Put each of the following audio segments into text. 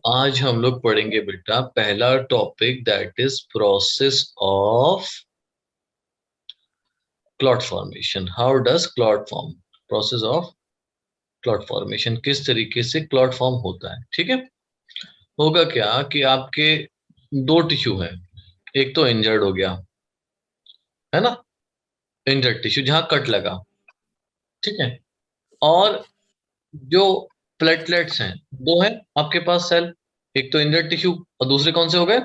आज हम लोग पढ़ेंगे बेटा पहला topic that is process of clot formation. How does clot form? Process of clot formation, किस तरीके से क्लॉट फॉर्म होता है। ठीक है, होगा क्या कि आपके दो टिश्यू हैं, एक तो इंजर्ड हो गया है ना, इंजर्ड टिश्यू जहां कट लगा, ठीक है, और जो प्लेटलेट्स हैं, दो हैं आपके पास सेल, एक तो इंजर्ड टिश्यू और दूसरे कौन से हो गए?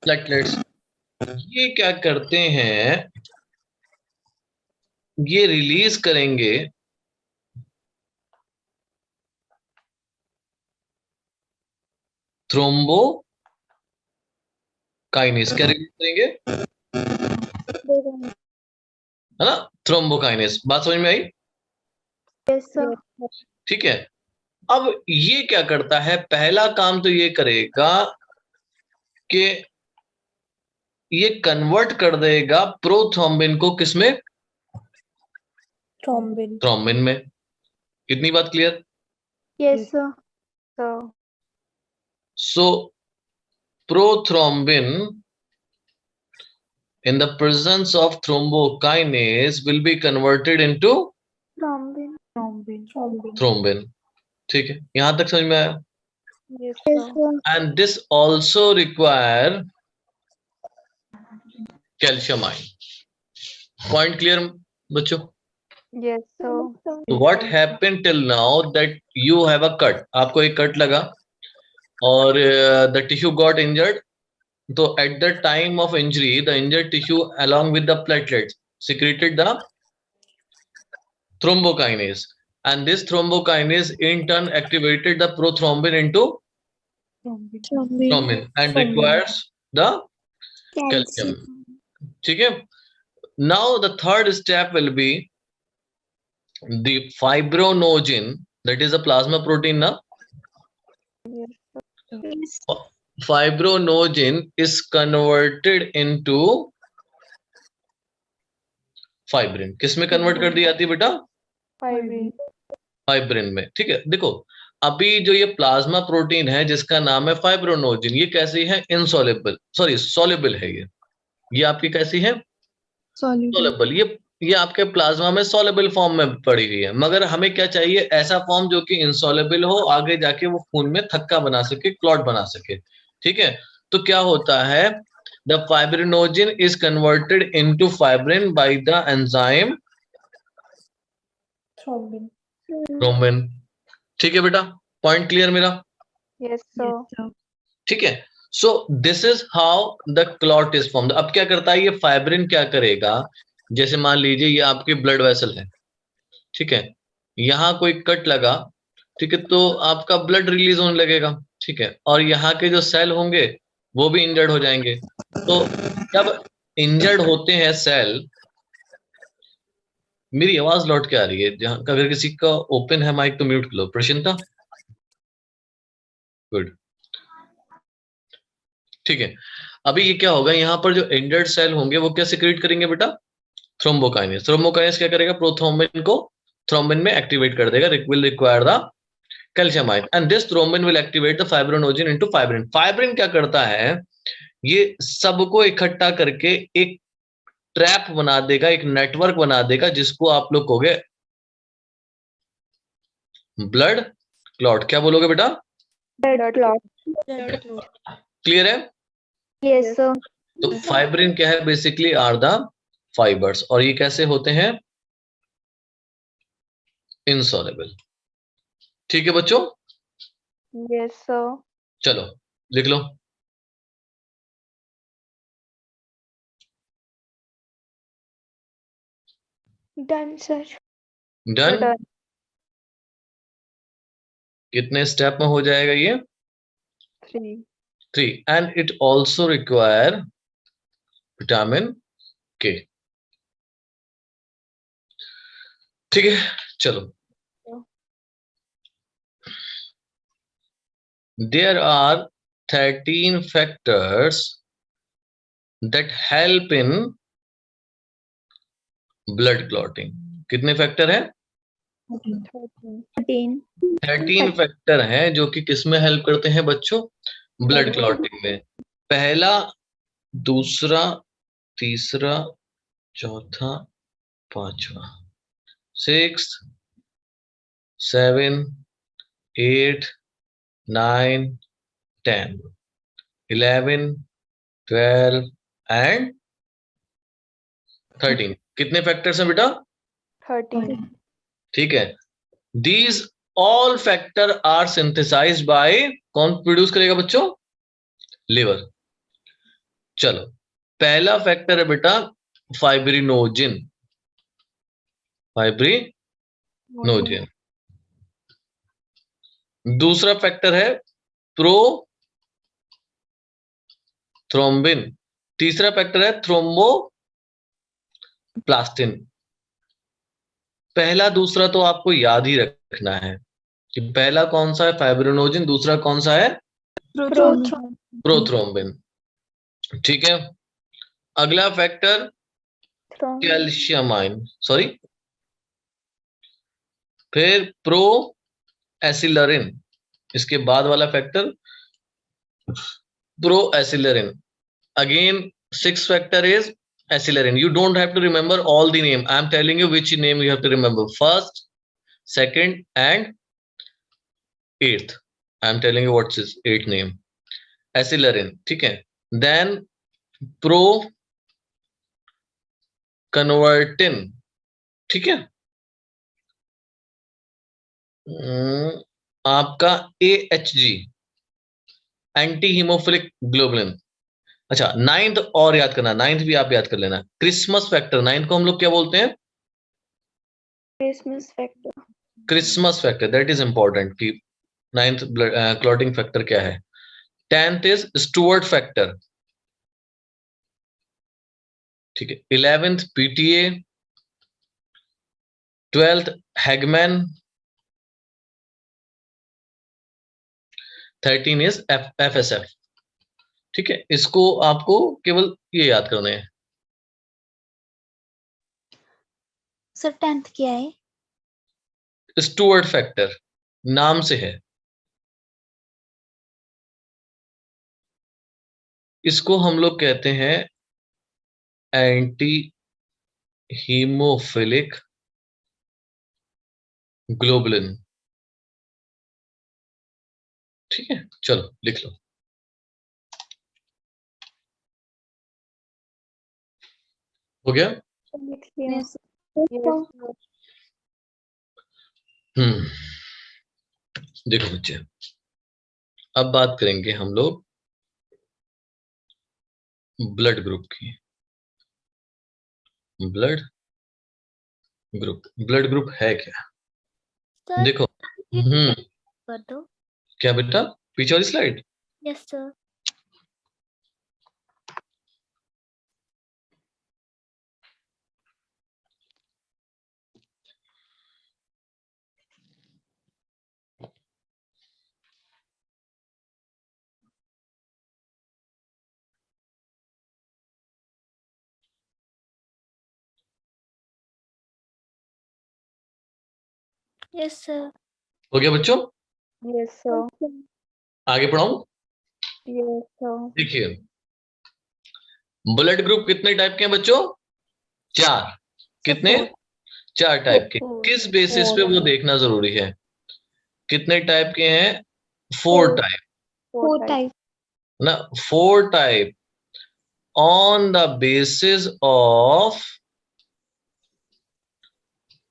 प्लेटलेट्स। ये क्या करते हैं, ये रिलीज करेंगे थ्रोम्बोकाइनेस। क्या रिलीज करेंगे, है ना, थ्रोम्बोकाइनेस। बात समझ में आई? Yes sir. ठीक है, अब ये क्या करता है, पहला काम तो ये करेगा कि ये कन्वर्ट कर देगा प्रोथ्रोम्बिन को, किसमें? थ्रोम्बिन। थ्रोम्बिन में। कितनी बात clear? Yes sir. So prothrombin in the presence of thrombokinase will be converted into thrombin। ठीक है, यहां तक समझ में आया? Yes sir. And this also require calcium ion। Point clear बच्चों? Yes sir. तो what happened till now that you have a cut, आपको एक कट लगा और the tissue got injured। तो at the time of injury the injured tissue along with the platelets secreted the thrombokinase, and this thrombokinase in turn activated the prothrombin into thrombin and requires the calcium। ठीक है, now the third step will be the fibrinogen, that is a plasma protein na? Fibrinogen is converted into fibrin. किसमें convert कर दी जाती है बेटा? Fibrin में। ठीक है, देखो अभी जो ये प्लाज्मा प्रोटीन है जिसका नाम है फाइब्रोनोजिन, ये कैसी है? इनसॉल्युबल, सॉरी सॉल्युबल है ये आपकी कैसी है? सॉल्युबल। ये आपके प्लाज्मा में सॉल्युबल फॉर्म में पड़ी हुई है, मगर हमें क्या चाहिए? ऐसा फॉर्म जो कि इनसॉल्युबल हो, आगे जाके वो खून में थक्का बना सके, क्लॉट बना सके। ठीक है, तो क्या होता है, the fibrinogen is converted into fibrin by the enzyme thrombin. ठीक है बेटा, पॉइंट क्लियर मेरा? Yes sir. ठीक है, so this is how the clot is formed. अब क्या करता है ये फाइब्रिन, क्या करेगा, जैसे मान लीजिए ये आपके ब्लड वेसल है, ठीक है, यहाँ कोई कट लगा, ठीक है, तो आपका ब्लड रिलीज होने लगेगा, ठीक है, और यहाँ के जो सेल होंगे वो भी इंजर्ड हो जाएंगे। तो जब इंजर्ड होते हैं सेल, मेरी आवाज लौट के आ रही है, जहां अगर किसी का ओपन है माइक तो म्यूट कर लो। प्रशिंता, गुड, ठीक है। अभी ये क्या होगा, यहाँ पर जो इंजर्ड सेल होंगे वो क्या सिक्रेट करेंगे बेटा? थ्रोम्बोकाइनेस। थ्रोम्बोकाइनेस क्या करेगा? प्रोथ्रोम्बिन को थ्रोम्बिन में एक्टिवेट कर देगा, will require the calcium ion, and this thrombin will activate the fibrinogen into fibrin. Fibrin क्या करता है, ये सबको इकट्ठा करके एक ट्रैप बना देगा, एक नेटवर्क बना देगा, जिसको आप लोग कहोगे ब्लड क्लॉट। क्या बोलोगे बेटा? Blood clot. क्लियर है? Yes sir. तो फाइब्रिन क्या है, बेसिकली आर द फाइबर्स, और ये कैसे होते हैं? इनसॉल्युबल। ठीक है बच्चों, यस सर। चलो लिख लो। Done sir. डन। कितने स्टेप में हो जाएगा ये? 3। And it also require vitamin K. ठीक है, चलो। There are 13 factors that help in blood clotting। कितने फैक्टर हैं? 13 13 फैक्टर हैं जो कि किस में हेल्प करते हैं बच्चों? ब्लड क्लॉटिंग में। पहला, दूसरा, तीसरा, चौथा, पांचवा, 6, 7, 8, 9, 10, 11, 12 एंड 13। कितने फैक्टर्स हैं बेटा? 13 ठीक है। These all factor are synthesised by, कौन प्रोड्यूस करेगा बच्चों? लिवर। चलो, पहला फैक्टर है बेटा फाइब्रिनोजिन। फाइब्रिनोजिन। दूसरा फैक्टर है प्रोथ्रोम्बिन। तीसरा फैक्टर है थ्रोम्बोप्लास्टिन। पहला दूसरा तो आपको याद ही रखना है कि पहला कौन सा है? फाइब्रिनोजिन। दूसरा कौन सा है? प्रोथ्रोम्बिन। ठीक है। अगला फैक्टर कैल्शियम आयन, सॉरी, फिर प्रो एसिलरिन। इसके बाद वाला factor pro accelerin. Again 6th factor is acelerin. You don't have to remember all the name. I am telling you which name you have to remember. First, second and 8th. I am telling you what's his 8th name. Acelerin. ठीक है। Then pro convertin. ठीक है। आपका AHG, anti haemophilic globulin. अच्छा, 9th और याद करना, 9th भी आप याद कर लेना, क्रिसमस फैक्टर। 9th को हम लोग क्या बोलते हैं? Christmas factor. That is important कि 9th क्लॉटिंग फैक्टर क्या है। 10th is Stuart factor. ठीक है। 11th PTA, 12th Hageman, 13 is FSF। ठीक है। इसको आपको केवल ये याद करने हैं। सर 10th क्या है? स्टुअर्ट फैक्टर, नाम से है। इसको हम लोग कहते हैं एंटी हीमोफिलिक ग्लोबुलिन। ठीक है। चलो लिख लो। हो गया? Yes. देखो बच्चे, अब बात करेंगे हम लोग ब्लड ग्रुप की। ब्लड ग्रुप है क्या? सर देखो। कर दो। क्या बेटा? पीछे वाली slide. Yes sir. Yes sir. हो गया बच्चों? Yes, sir. आगे पढ़ाऊं? Yes, sir. देखिए, ब्लड ग्रुप कितने टाइप के हैं बच्चों? 4। कितने? 4 टाइप के। किस बेसिस पे वो देखना जरूरी है? कितने टाइप के हैं? 4 टाइप। 4 types. ना, 4 type on the basis of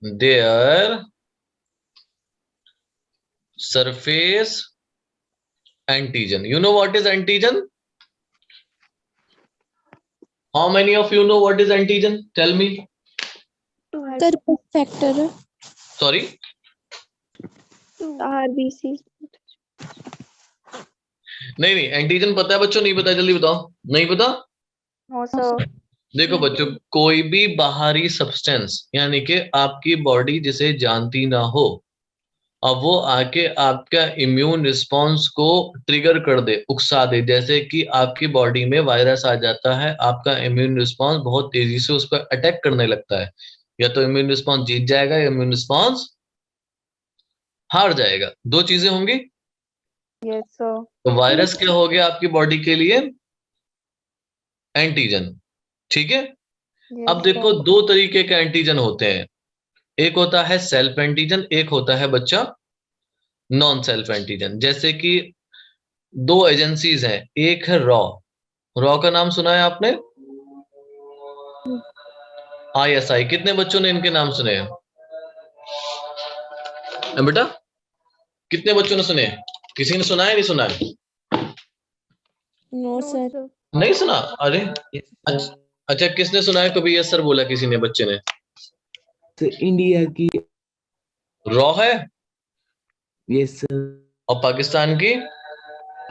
their surface antigen. You know what is antigen? How many of you know what is antigen? Tell me. Sir factor. Sorry? RBC. नहीं, एंटीजन पता है बच्चों? नहीं पता? जल्दी बताओ। नहीं पता? No, sir. देखो बच्चों, कोई भी बाहरी सब्सटेंस, यानी कि आपकी बॉडी जिसे जानती ना हो, अब वो आके आपका इम्यून रिस्पॉन्स को ट्रिगर कर दे, उकसा दे। जैसे कि आपकी बॉडी में वायरस आ जाता है, आपका इम्यून रिस्पॉन्स बहुत तेजी से उस पर अटैक करने लगता है। या तो इम्यून रिस्पॉन्स जीत जाएगा या इम्यून रिस्पॉन्स हार जाएगा। दो चीजें होंगी। Yes, sir. तो वायरस क्या हो गया आपकी बॉडी के लिए? एंटीजन। ठीक है। Yes, अब देखो sir. दो तरीके के एंटीजन होते हैं, एक होता है सेल्फ एंटीजन, एक होता है बच्चा नॉन सेल्फ एंटीजन। जैसे कि दो एजेंसीज हैं, एक है रॉ। रॉ का नाम सुना है आपने? ISI। कितने बच्चों ने इनके नाम सुने हैं बेटा? कितने बच्चों ने सुने? किसी ने सुना है, नहीं सुना है? No No, sir. sir. नहीं सुना? अरे Yes, sir. अच्छा, किसने सुना है कभी? यस सर बोला किसी ने, बच्चे ने? तो इंडिया की रॉ है यस सर, और पाकिस्तान की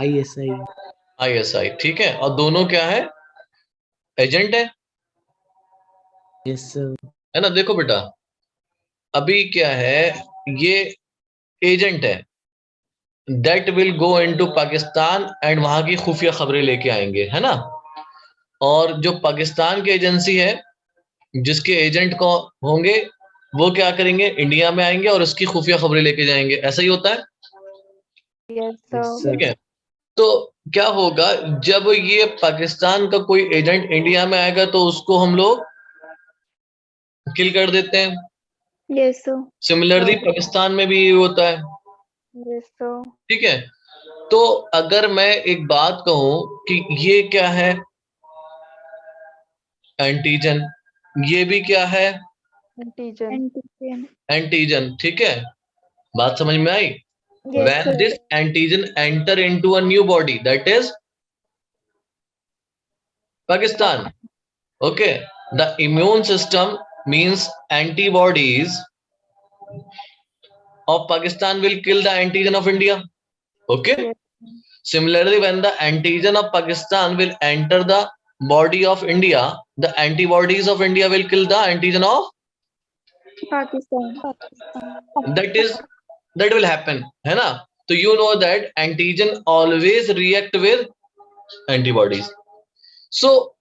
ISI ISI। ठीक है, और दोनों क्या है? एजेंट यस सर, है ना? देखो बेटा, अभी क्या है, ये एजेंट है that will go into Pakistan and वहां की खुफिया खबरें लेके आएंगे, है ना? और जो पाकिस्तान की एजेंसी है, जिसके एजेंट को होंगे, वो क्या करेंगे? इंडिया में आएंगे और उसकी खुफिया खबरें लेके जाएंगे। ऐसा ही होता है। Yes, yes sir. सर, ठीक है। तो क्या होगा, जब ये पाकिस्तान का कोई एजेंट इंडिया में आएगा तो उसको हम लोग किल कर देते हैं। Yes, sir. सिमिलरली पाकिस्तान में भी ये होता है। Yes, sir. ठीक है। तो अगर मैं एक बात कहूं कि ये क्या है? एंटीजन। ये भी क्या है? Antigen. एंटीजन। ठीक है, बात समझ में आई? Yes, When sir. this antigen enter into a new body, that is Pakistan. Okay, the immune system means antibodies of Pakistan will kill the antigen of India. Okay. Yes. Similarly, when the antigen of Pakistan will enter the body of India, the antibodies of India will kill the antigen of Pakistan. that will happen, है ना? तो you know that antigen always react with antibodies. So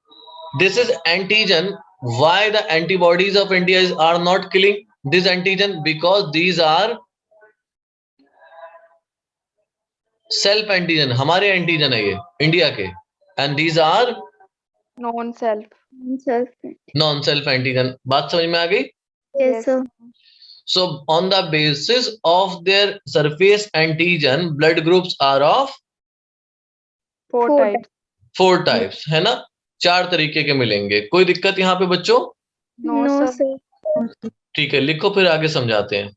this is antigen. Why the antibodies of India are not killing this antigen? Because these are self antigen, हमारे antigen है ये India के, and these are Non-self. non self antigen। बात समझ में आ गई? Yes, sir. So on the basis of their surface antigen, blood groups are of Four types. 4 types, है ना? 4 तरीके के मिलेंगे। कोई दिक्कत यहाँ पे बच्चों? No, sir. ठीक है, लिखो फिर आगे समझाते हैं।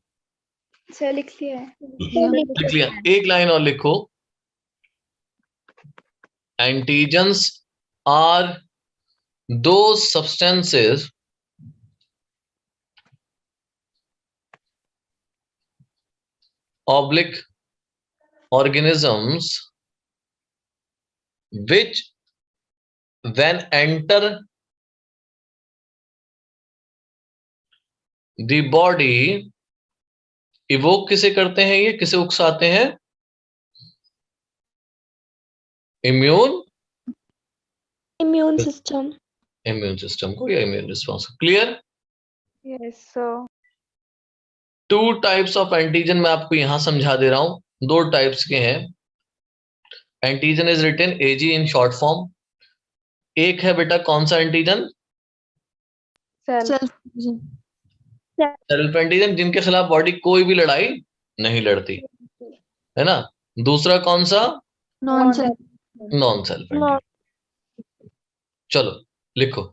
सर लिख लिया है। लिख लिया? एक लाइन और लिखो। Antigens are those substances oblique organisms which when enter the body evoke किसे करते हैं? ये किसे उकसाते हैं? इम्यून सिस्टम को या immune response. Clear? Yes, sir. 2 types of antigen मैं आपको यहां समझा दे रहा हूं। 2 टाइप्स के हैं। Antigen is written AG in short form. एक है बेटा कौन सा एंटीजन? Self. सेल्फ एंटीजन, जिनके खिलाफ बॉडी कोई भी लड़ाई नहीं लड़ती, है ना? दूसरा कौन सा? Non self antigen. चलो लिखो।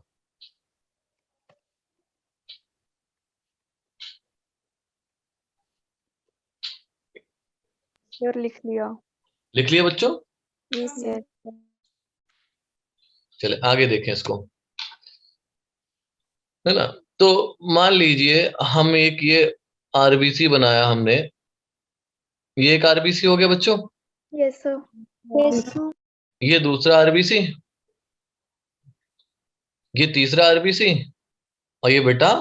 सर लिख लिया। लिख लिया बच्चों? Yes. चले आगे देखें इसको, है ना? तो मान लीजिए हम एक ये आरबीसी बनाया हमने। ये एक आरबीसी हो गया बच्चों। Yes, sir. ये दूसरा आरबीसी, ये तीसरा आरबीसी, और ये बेटा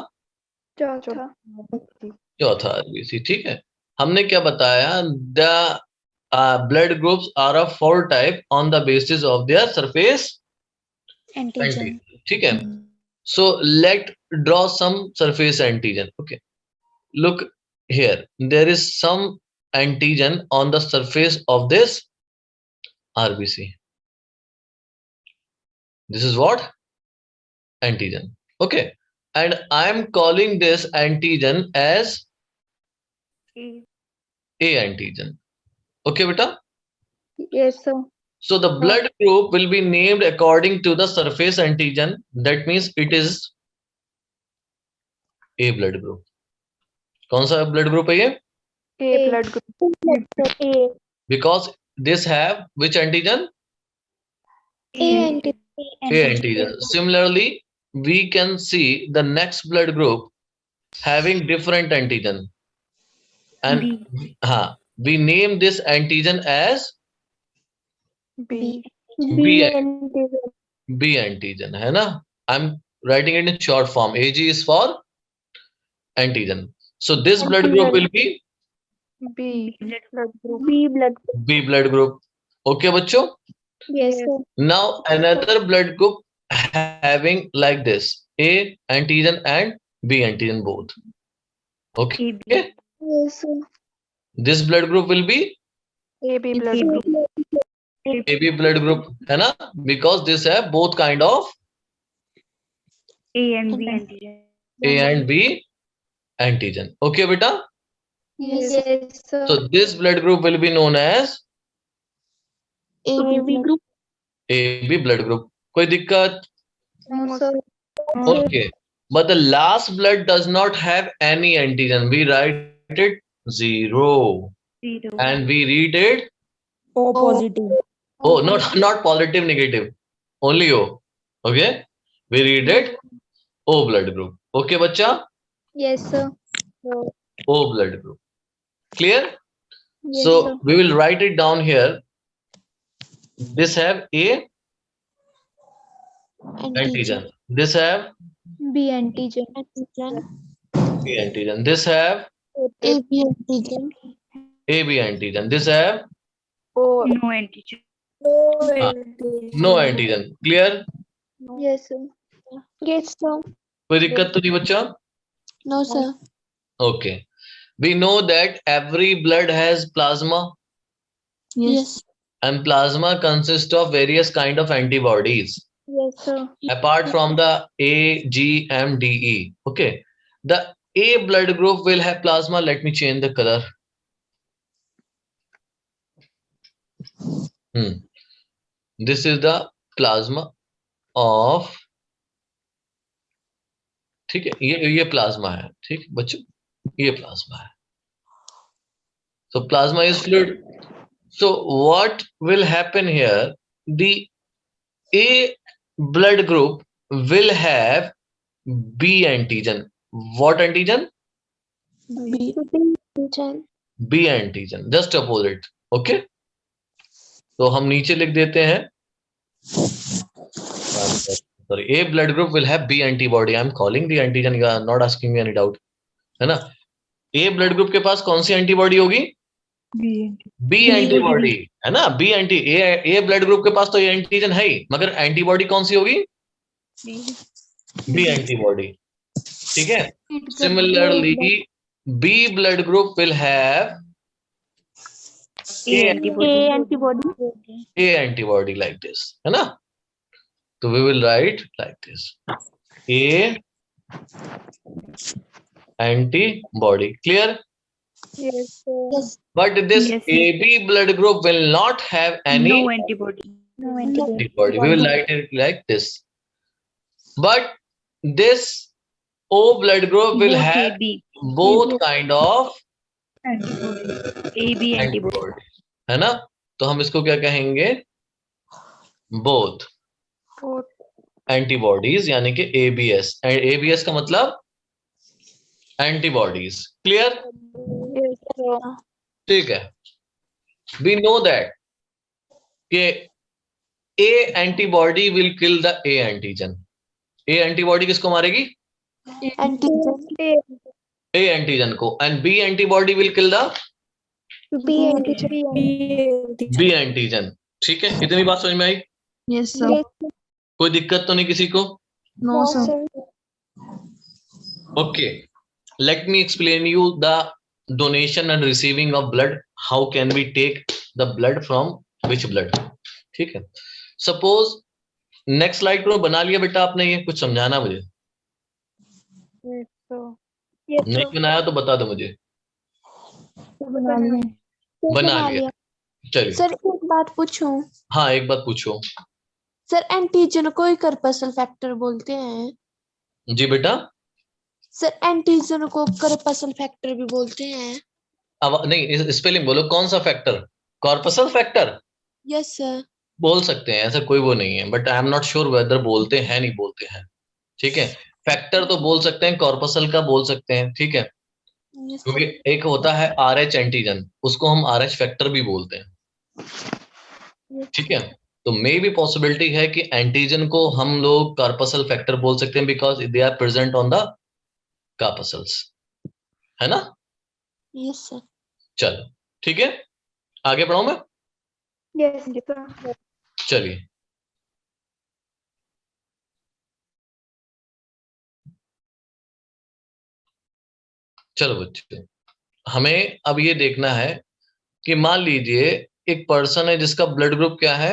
चौथा आरबीसी। ठीक है। हमने क्या बताया? The blood groups are of 4 type on the basis of their surface antigen. ठीक है। So let draw some surface antigen. Okay. Look here. There is some antigen on the surface of this RBC. This is what? Antigen. Okay. And I am calling this antigen as A. A antigen. Okay, beta? Yes, sir. So the blood group will be named according to the surface antigen. That means it is A blood group. कौन सा blood group है ये? A blood group. A. Because this have which antigen? A antigen. A antigen. Similarly, we can see the next blood group having different antigen. And we name this antigen as B. B antigen. B antigen, है ना? I'm writing it in short form. AG is for antigen. So this blood group will be B blood group. B blood. B blood group. Okay, बच्चों? Yes, sir. Now another blood group having like this A antigen and B antigen both. Okay. Yes, sir. This blood group will be AB blood group. AB blood group, है ना? Because this have both kind of A and B antigen. A and B antigen. Okay, beta? Yes, sir. So this blood group will be known as AB group. AB blood group. कोई दिक्कत? No, sir. Okay. But the last blood does not have any antigen. We write it 0. 0. And we read it O positive. O, not positive, negative. Only O. Okay. We read it O blood group. Okay, bacha? Yes, sir. O blood group. Clear? Yes, So sir. we will write it down here. This have A antigen. This have B antigen. B antigen. This have AB antigen. AB antigen. This have O. No antigen. no antigen. Clear? Yes, sir. Yes, sir. कोई दिक्कत तो नहीं बच्चा? No, sir. Okay. We know that every blood has plasma, Yes. and plasma consists of various kind of antibodies Yes, sir. apart from the A, G, M, D, E. Okay. The A blood group will have plasma. Let me change the color. This is the plasma of, ठीक है, ये plasma है, ठीक बच्चों, ये plasma है. So plasma is fluid. So what will happen here? The A blood group will have B antigen. What antigen? B antigen. B antigen. Just opposite. Okay. तो हम नीचे लिख देते हैं. Sorry, A blood group will have B antibody. I am calling the antigen. You are not asking me any doubt. है ना? A blood group के पास कौन सी एंटीबॉडी होगी? B एंटीबॉडी, है ना? B anti A blood group के पास तो ये एंटीजन है ही, मगर एंटीबॉडी कौन सी होगी? B antibody. ठीक है? Similarly, B blood group will have A antibody like this, है ना? So we will write like this. A antibody. Clear? Yes, sir. Yes. But this Yes, AB blood group will not have any No antibody. antibody. We will write it like this. But this O blood group will Both have AB. both kind of Antibody. AB antibody. antibody. है ना? तो हम इसको क्या कहेंगे? Both Both. antibodies, यानी कि ABS. And ABS का मतलब antibodies. Clear? Yes, sir. ठीक है. We know that कि A antibody will kill the A antigen. A antibody किसको मारेगी? Antigen. A antigen को. And B antibody will kill the B antigen. B antigen. ठीक है? इतनी बात समझ में आई? Yes, sir. कोई दिक्कत तो नहीं किसी को? No, sir. Okay. Let me explain you the donation and receiving of blood. How can we take the blood from which blood, ठीक है। सपोज नेक्स्ट स्लाइड को बना लिया बेटा आपने, ये कुछ समझाना मुझे, Yes, sir. नहीं बनाया तो बता दो मुझे। बना लिया। बना लिया, चलिए। सर एक बात पूछूं? हाँ एक बात पूछो। सर एंटीजन को ही करपसल फैक्टर बोलते हैं? जी बेटा, सर एंटीजन को करपसल फैक्टर भी बोलते हैं? अब नहीं स्पेलिंग बोलो, कौन सा factor? Corpuscle factor yes sir. बोल सकते हैं, ऐसा कोई वो नहीं है, but I am not sure whether बोलते हैं नहीं बोलते हैं, ठीक है। फैक्टर तो बोल सकते हैं, कॉर्पसल का बोल सकते हैं, ठीक है। यस क्योंकि सर। एक होता है RH एंटीजन, उसको हम RH फैक्टर भी बोलते हैं, ठीक है। तो मे भी पॉसिबिलिटी है कि एंटीजन को हम लोग कॉर्पसल फैक्टर बोल सकते हैं because they are present on the corpuscles, है ना। Yes sir. चलो ठीक है, आगे बढ़ाऊं मैं? Yes, sir. चलिए, चलो बच्चे, हमें अब ये देखना है कि मान लीजिए एक पर्सन है जिसका ब्लड ग्रुप क्या है?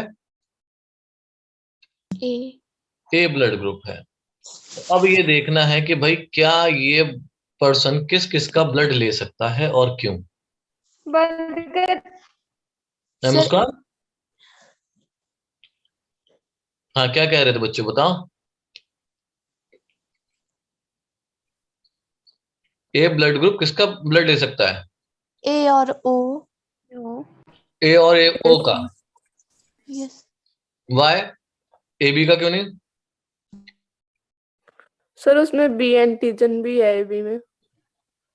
ए ब्लड ग्रुप है। तो अब ये देखना है कि भाई क्या ये पर्सन किस किस का ब्लड ले सकता है और क्यों। बंद कर। नमस्कार, हाँ क्या कह रहे थे बच्चे बताओ। ए ब्लड ग्रुप किसका ब्लड ले सकता है? ए और ओ। ए और ओ का। यस। वाई? ए बी का क्यों नहीं? सर उसमें बी एंटीजन भी है एबी में।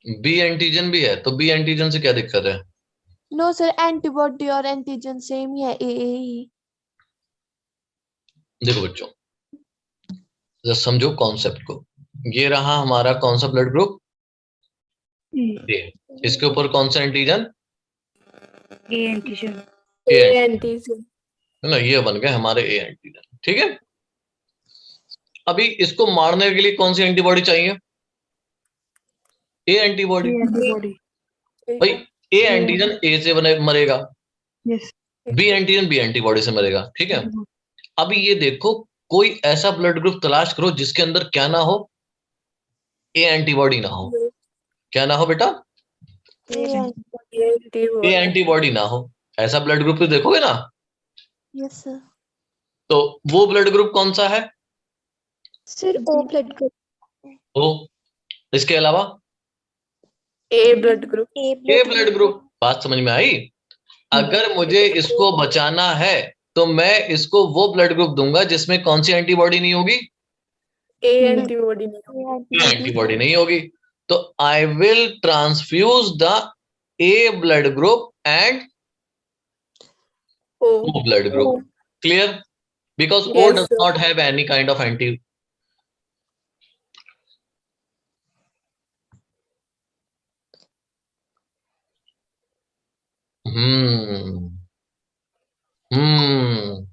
बी एंटीजन भी है, तो बी एंटीजन से क्या दिक्कत है? नो सर, एंटीबॉडी और एंटीजन सेम ही है, ए ही। देखो बच्चों, जरा समझो कॉन्सेप्ट को। ये रहा हमारा कौन सा ब्लड ग्रुप? ए। इसके ऊपर कौन सा antigen? A antigen. A antigen है ना, ये बन गए हमारे ए एंटीजन, ठीक है। अभी इसको मारने के लिए कौन सी एंटीबॉडी चाहिए? ए एंटीबॉडी। भाई ए एंटीजन ए से मरेगा, बी एंटीजन बी एंटीबॉडी से मरेगा, ठीक है। अभी ये देखो, कोई ऐसा ब्लड ग्रुप तलाश करो जिसके अंदर क्या ना हो? ए एंटीबॉडी ना हो। क्या ना हो बेटा? ए एंटीबॉडी ना हो। ऐसा ब्लड ग्रुप तो देखोगे ना। Yes sir. तो वो ब्लड ग्रुप कौन सा है? Sir O blood group. O. इसके अलावा A blood group. A blood group. बात समझ में आई? अगर मुझे इसको बचाना है तो मैं इसको वो ब्लड ग्रुप दूंगा जिसमें कौन सी एंटीबॉडी नहीं होगी? ए एंटीबॉडी नहीं। एंटीबॉडी नहीं होगी। तो I will transfuse the A blood group and O blood group. Clear? Because O Yes, does sir. not have any kind of anti. Hmm. Hmm.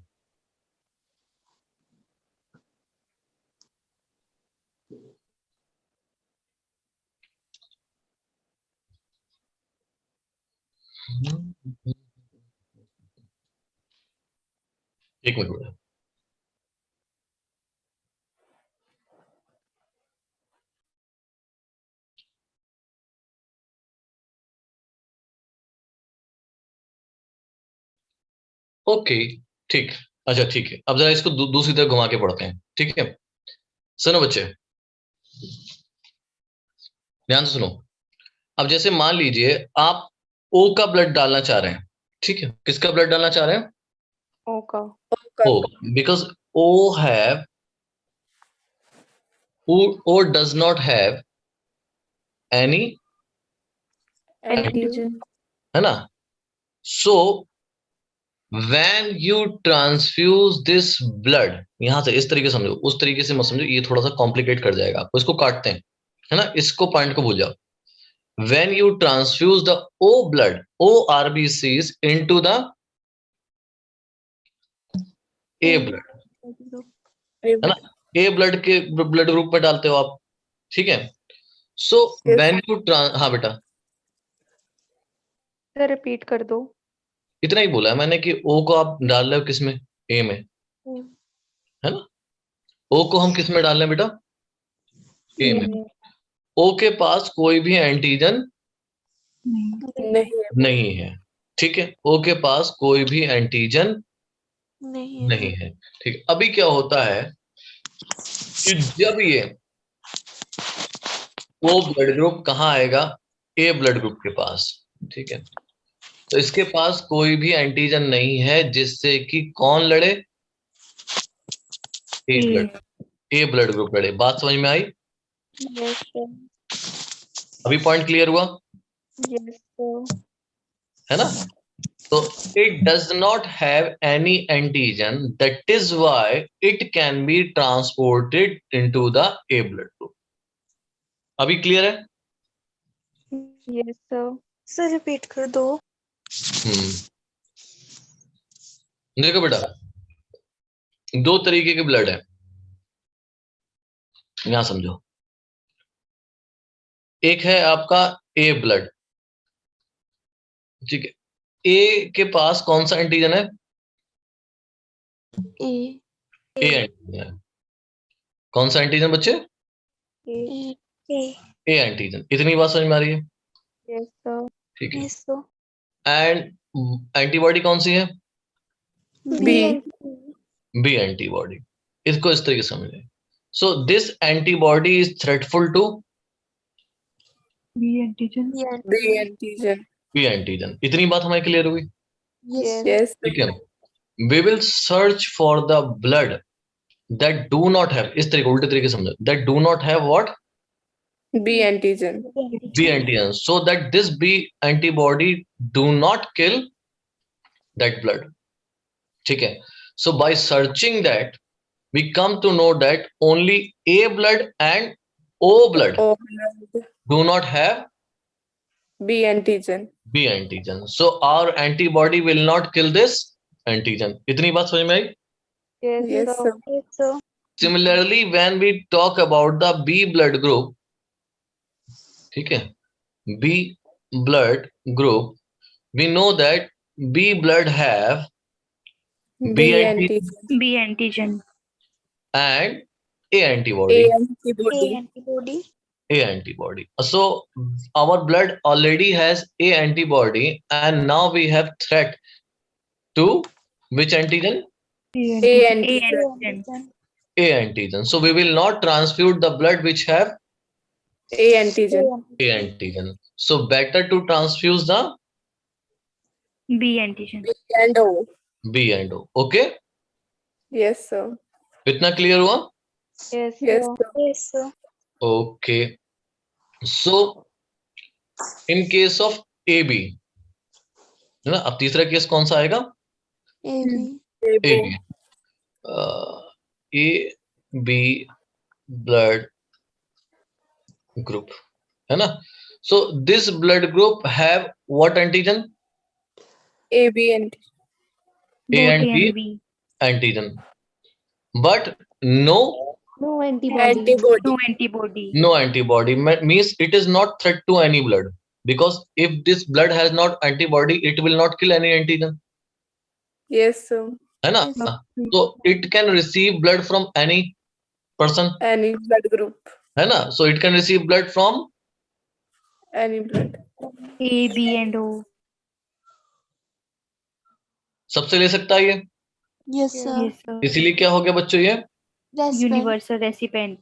एक मिनट। ओके, ठीक। अच्छा ठीक है, अब जरा इसको दूसरी तरफ घुमा के पढ़ते हैं, ठीक है। सुनो बच्चे, ध्यान से सुनो। अब जैसे मान लीजिए आप O का ब्लड डालना चाह रहे हैं, ठीक है। किसका ब्लड डालना चाह रहे हैं? ओ का। O, because O does not have any antigen. है ना। सो when you transfuse this blood, यहां से इस तरीके से समझो, उस तरीके से मत समझो, ये थोड़ा सा कॉम्प्लिकेट कर जाएगा आपको। इसको काटते हैं, है ना, इसको पॉइंट को भूल जाओ। when you transfuse the O blood, O RBCs into the A blood, है ना, A ब्लड के ब्लड ग्रुप पे डालते हो आप, ठीक है। सो Yes. when you हाँ बेटा, सर रिपीट कर दो। इतना ही बोला है मैंने कि ओ को आप डाल रहे हो किसमें, ए में, है ना। ओ को हम किस में डाल रहे हैं बेटा, ए में। ओ के पास कोई भी एंटीजन नहीं है। नहीं है, ठीक है। ओ के पास कोई भी एंटीजन नहीं नहीं है, ठीक है। अभी क्या होता है कि जब ये ओ ब्लड ग्रुप कहाँ आएगा, ए ब्लड ग्रुप के पास, ठीक है। तो इसके पास कोई भी एंटीजन नहीं है जिससे कि कौन लड़े, ए ब्लड ग्रुप लड़े। बात समझ में आई, यस सर। अभी पॉइंट क्लियर हुआ, यस सर। है ना। तो it does not have any antigen, that is why it can be transported into the A blood group. अभी क्लियर है। Yes sir. सर रिपीट कर दो। देखो बेटा, दो तरीके के ब्लड है, यहां समझो। एक है आपका ए ब्लड, ठीक है। ए के पास कौन सा एंटीजन है, ए ए एंटीजन है। कौन सा एंटीजन बच्चे, ए ए एंटीजन। इतनी बात समझ में आ रही है, यस सर। ठीक है। Yes sir. एंड एंटीबॉडी कौन सी है, बी। B antibody. इसको इस तरीके से समझें। So this antibody is threatful to B antigen. B antigen. इतनी बात हमें क्लियर हुई, यस यस। ठीक है। We will search for the blood that do not have, इस तरीके उल्टे तरीके समझो, that do not have what, B antigen. B antigen, so that this B antibody do not kill that blood, ठीक है। So by searching that we come to know that only A blood and O blood do not have B antigen. B antigen. So our antibody will not kill this antigen. इतनी बात समझ में आई? Yes sir. Sir. Similarly, when we talk about the B blood group, ठीक है, B blood group, we know that B blood have B B antigen antigen. B antigen. and A antibody. A antibody. Antibody. A antibody. So our blood already has A antibody, and now we have threat to which antigen? A antigen. A antigen. So we will not transfuse the blood which have A antigen. A antigen. So better to transfuse the B antigen. And O. B and O. Okay? Yes sir. इतना clear हुआ? Yes yes sir. Sir. Yes sir. Okay. So in case of AB, है ना। अब तीसरा case कौन सा आएगा? A B. AB. A B blood group, है ना। So this blood group have what antigen? A B antigen. A and B antigen, but no no antibody. Antibody. No antibody. no antibody. Means it is not threat to any blood, because if this blood has not antibody, it will not kill any antigen, yes sir. है ना। So it can receive blood from any person, any blood group. है ना। So it can receive blood from any blood. A B and O. सबसे ले सकता है ये, yes sir. Yes sir. इसीलिए क्या हो गया बच्चों, ये यूनिवर्सल रेसिपेंट।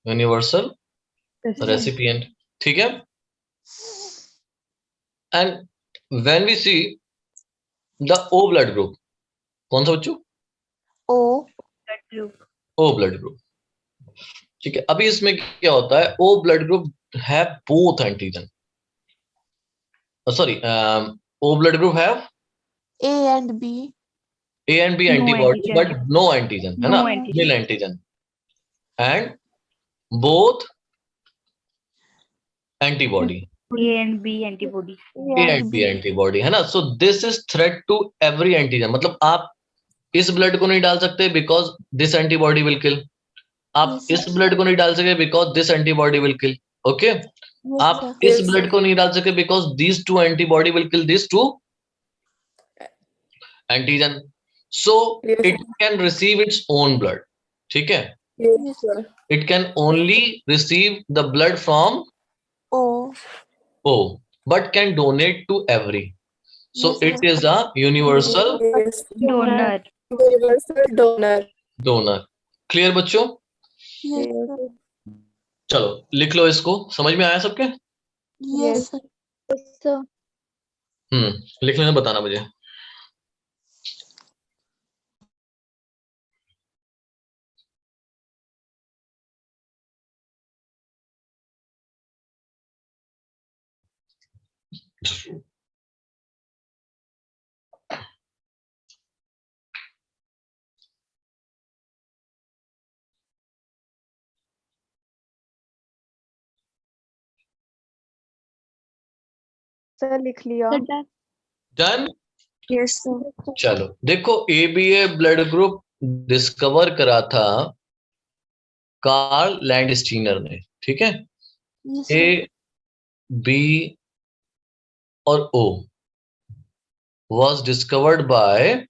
यूनिवर्सल रेसिपिएंट, ठीक है। And when we see the O blood group, कौन सा बच्चों? O blood group. O blood group, ठीक है। अभी इसमें क्या होता है, O blood group have both antigen, sorry, O blood group have A and B. A and B No antibody, antigen. but no antigen, है ना, No antigen. nil antigen, and both antibody, A and B antibody. A and B antibody, है ना। So this is threat to every antigen. मतलब आप इस blood को नहीं डाल सकते because this antibody will kill. आप Yes, इस ब्लड को नहीं डाल सकते because this antibody will kill. Okay? आप इस ब्लड को नहीं डाल सके because these two antibody will kill this two antigen, so Yes, it can receive its own blood. ठीक है, yes, sir. it can only receive the blood from O. O, but can donate to every. So Yes, it is a universal Yes, donor. universal donor. donor. Clear बच्चों? Yes, Yes, sir. चलो लिख लो इसको, समझ में आया सबके? Yes, sir. लिख लेना, बताना मुझे. सर लिख लिया. डन. Yes, sir. चलो देखो, ABA ब्लड ग्रुप डिस्कवर करा था कार्ल लैंडस्टीनर ने. ठीक है, Yes, A, sir. B और O was discovered by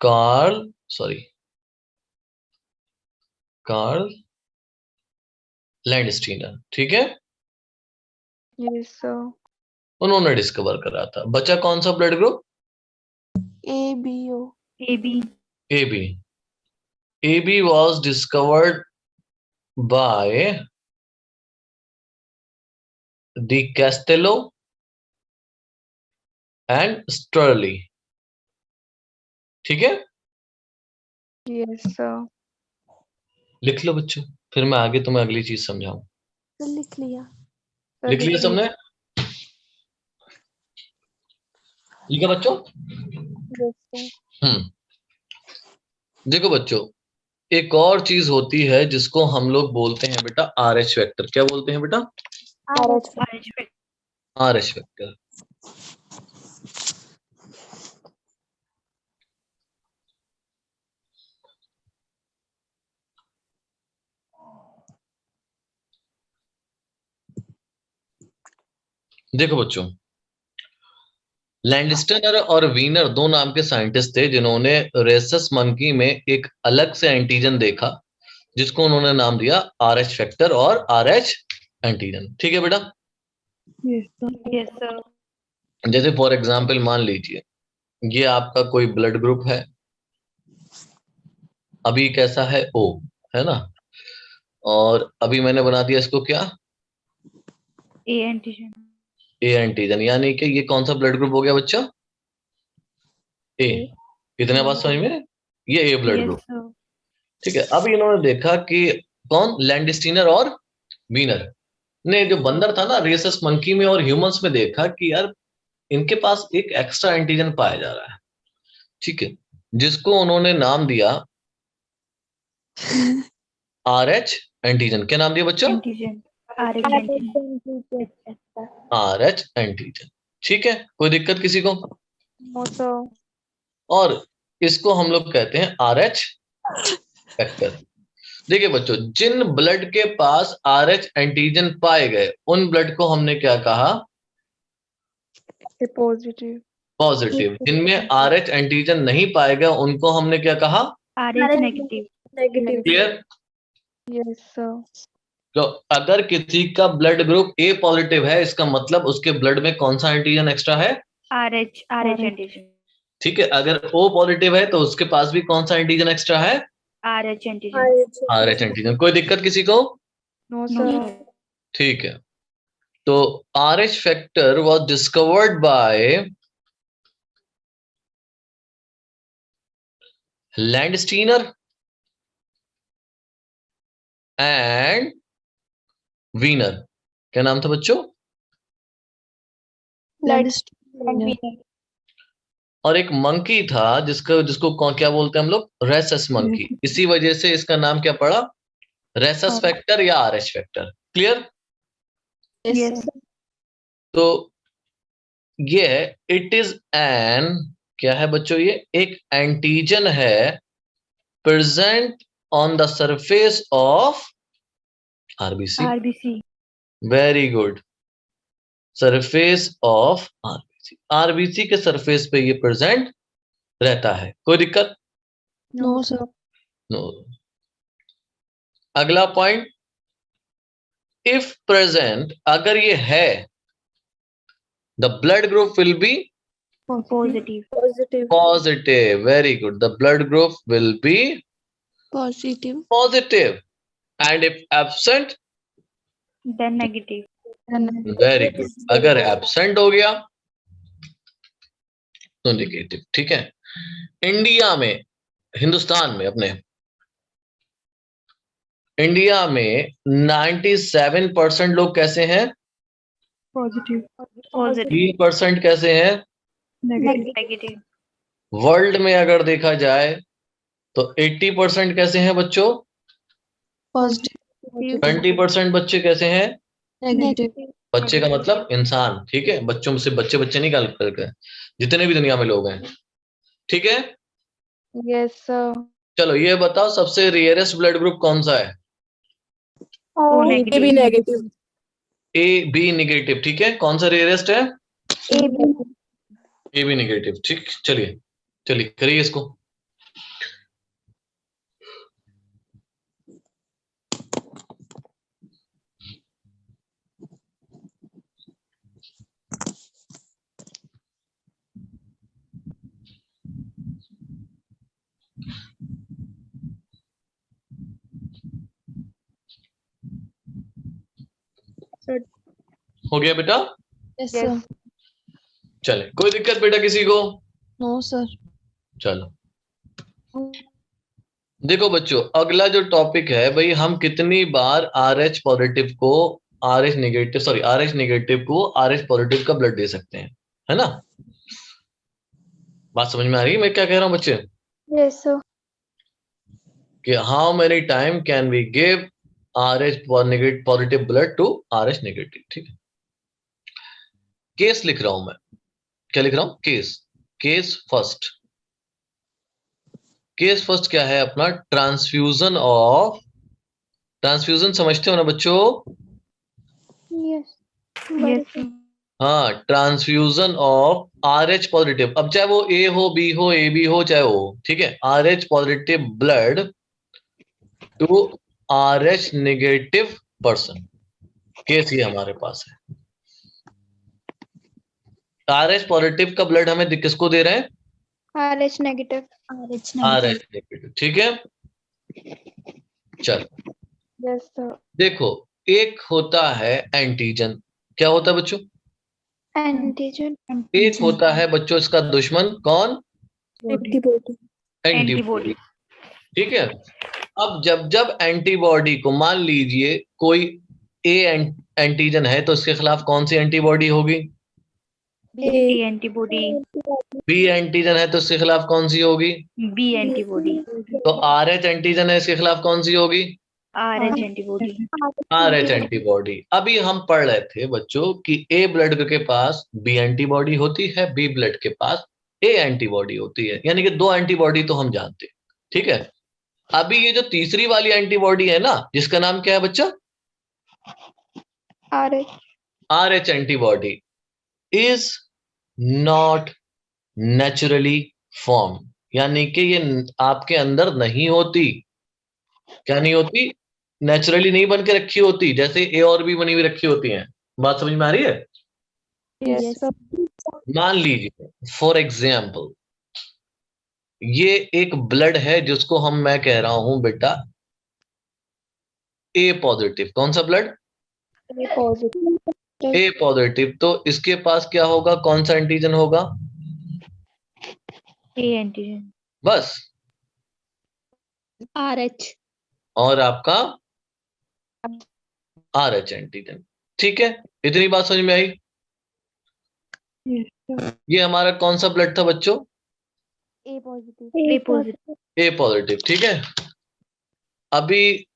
Karl Landsteiner. ठीक है, Yes, sir. उन्होंने डिस्कवर करा था. बचा कौन सा blood group? A, B, O. AB. AB. AB was discovered by De Castello and Sturley. ठीक है, Yes, sir. लिख लो बच्चों, फिर मैं आगे तुम्हें अगली चीज समझाऊं. तो लिख लिया. सर लिख लिया सबने? लिखा बच्चों? Yes, sir. देखो बच्चों, एक और चीज होती है जिसको हम लोग बोलते हैं बेटा RH वेक्टर. क्या बोलते हैं बेटा? RH. RH vector. देखो बच्चों, लैंडस्टनर और वीनर दो नाम के साइंटिस्ट थे जिन्होंने रेसस मंकी में एक अलग से एंटीजन देखा जिसको उन्होंने नाम दिया RH फैक्टर और RH एंटीजन. ठीक है बेटा? Yes, sir. जैसे फॉर एग्जांपल मान लीजिए ये आपका कोई ब्लड ग्रुप है, अभी कैसा है O, है ना, और अभी मैंने बना दिया इसको क्या? A antigen. A antigen. यानी कि ये कौन सा ब्लड ग्रुप हो गया बच्चा? A. कितने बात समझ में? ये A blood Yes, group. sir. ठीक है, अब इन्होंने देखा कि कौन, लैंडस्टीनर और वीनर ने, जो बंदर था ना रेसस मंकी में और ह्यूमंस में, देखा कि यार इनके पास एक एक्स्ट्रा एंटीजन पाया जा रहा है. ठीक है, जिसको उन्होंने नाम दिया RH एंटीजन. क्या नाम दिया बच्चों? Antigen. RH antigen. RH antigen. ठीक है, कोई दिक्कत किसी को? No, sir. और इसको हम लोग कहते हैं RH फैक्टर. देखिए बच्चों, जिन ब्लड के पास RH एंटीजन पाए गए उन ब्लड को हमने क्या कहा? A positive. पॉजिटिव. जिनमें RH एंटीजन नहीं पाए गए उनको हमने क्या कहा? RH negative. Clear? Yes, sir. तो अगर किसी का ब्लड ग्रुप A पॉजिटिव है, इसका मतलब उसके ब्लड में कौन सा एंटीजन एक्स्ट्रा है? RH antigen. ठीक है, अगर O पॉजिटिव है तो उसके पास भी कौन सा एंटीजन एक्स्ट्रा है? RH antigen. RH antigen. कोई दिक्कत किसी को? No, No, sir. sir. ठीक है, तो RH factor was discovered by Landsteiner and Wiener. क्या नाम था बच्चों? और एक मंकी था जिसको क्या बोलते हैं हम लोग? Rhesus monkey. इसी वजह से इसका नाम क्या पड़ा? रेसस फैक्टर या RH फैक्टर. क्लियर? Yes. तो ये है, इट इज एन, क्या है बच्चों? ये एक एंटीजन है present on the surface of RBC. RBC. Very good. Surface of RBC. RBC के सरफेस पे ये प्रेजेंट रहता है. कोई दिक्कत? No, sir. नो. अगला पॉइंट, इफ प्रेजेंट, अगर ये है, the blood group will be Positive. positive. Very good. The blood group will be Positive. positive. And if absent, Then negative. very good. अगर absent हो गया तो नेगेटिव. ठीक है. इंडिया में, हिंदुस्तान में, अपने इंडिया में 97% लोग कैसे हैं? Positive. Positive. 3% कैसे हैं? Negative. वर्ल्ड में अगर देखा जाए तो 80% कैसे हैं बच्चों? Positive. 20% बच्चे कैसे हैं? Negative. बच्चे का मतलब इंसान. ठीक है. बच्चों से बच्चे बच्चे नहीं गलत करके, जितने भी दुनिया में लोग हैं. ठीक है. Yes, sir. चलो ये बताओ, सबसे रेयरेस्ट ब्लड ग्रुप कौन सा है? O negative. A B negative. ठीक है. कौन सा रेयरेस्ट है? AB. A B negative. ठीक. चलिए चलिए करिए इसको. हो गया बेटा? Yes, Yes. sir. चले. कोई दिक्कत बेटा किसी को? No, sir. चलो देखो बच्चों, अगला जो टॉपिक है भाई, हम कितनी बार RH पॉजिटिव को RH नेगेटिव को RH पॉजिटिव का ब्लड दे सकते हैं, है ना? बात समझ में आ रही है मैं क्या कह रहा हूँ बच्चे? Yes, sir. कि how many time can we give RH positive blood to RH negative. ठीक है. केस लिख रहा हूं मैं. क्या लिख रहा हूं? Case first. केस फर्स्ट क्या है अपना? ट्रांसफ्यूजन समझते हो ना बच्चों? Yes. Yes, sir. हाँ, ट्रांसफ्यूजन ऑफ RH पॉजिटिव. अब चाहे वो A हो, B हो, AB हो, चाहे वो, ठीक है, RH positive blood to RH negative person. Case ये हमारे पास है. RH पॉजिटिव का ब्लड हमें किसको दे रहे हैं? RH negative. RH negative. ठीक है. चलो Yes, sir. देखो, एक होता है एंटीजन. क्या होता है बच्चों? Antigen. एक होता है बच्चों इसका दुश्मन. कौन? Antibody. एंटीबॉडी. ठीक है. अब जब एंटीबॉडी को, मान लीजिए कोई ए एंटीजन है, तो इसके खिलाफ कौन सी एंटीबॉडी होगी? A antibody. बी एंटीजन है तो इसके खिलाफ कौन सी होगी? B antibody. तो RH एंटीजन है, इसके खिलाफ कौन सी होगी? RH antibody. RH antibody. अभी हम पढ़ रहे थे बच्चों कि ए ब्लड के पास बी एंटीबॉडी होती है, बी ब्लड के पास ए एंटीबॉडी होती है, यानी कि दो एंटीबॉडी तो हम जानते हैं. ठीक है. अभी ये जो तीसरी वाली एंटीबॉडी है ना, जिसका नाम क्या है बच्चा? RH. RH antibody is not naturally form, यानी कि ये आपके अंदर नहीं होती. क्या नहीं होती? नेचुरली नहीं बन के रखी होती, जैसे ए और बी बनी हुई रखी होती हैं. बात समझ में आ रही है? Yes, sir. मान लीजिए फॉर एग्जाम्पल, ये एक ब्लड है जिसको मैं कह रहा हूं बेटा ए पॉजिटिव. कौन सा blood? A positive. A positive. तो इसके पास क्या होगा? कौन सा एंटीजन होगा? A antigen. बस. RH. और आपका RH एंटीजन. ठीक है. इतनी बात समझ में आई? Yes, sir. ये हमारा कौन सा ब्लड था बच्चों? A positive. A positive. A positive. ठीक है. अभी